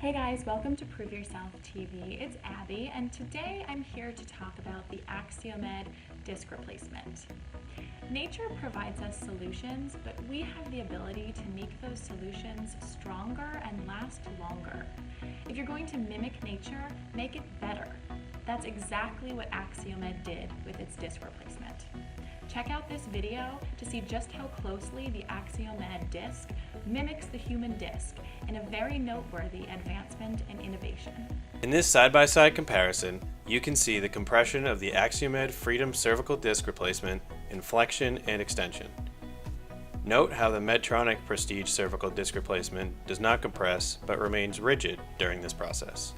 Hey guys, welcome to Prove Yourself TV. It's Abby, and today I'm here to talk about the Axiomed disc replacement. Nature provides us solutions, but we have the ability to make those solutions stronger and last longer. If you're going to mimic nature, make it better. That's exactly what Axiomed did with its disc replacement. Check out this video to see just how closely the Axiomed disc mimics the human disc in a very noteworthy advancement and innovation. In this side-by-side comparison, you can see the compression of the Axiomed Freedom cervical disc replacement in flexion and extension. Note how the Medtronic Prestige cervical disc replacement does not compress but remains rigid during this process.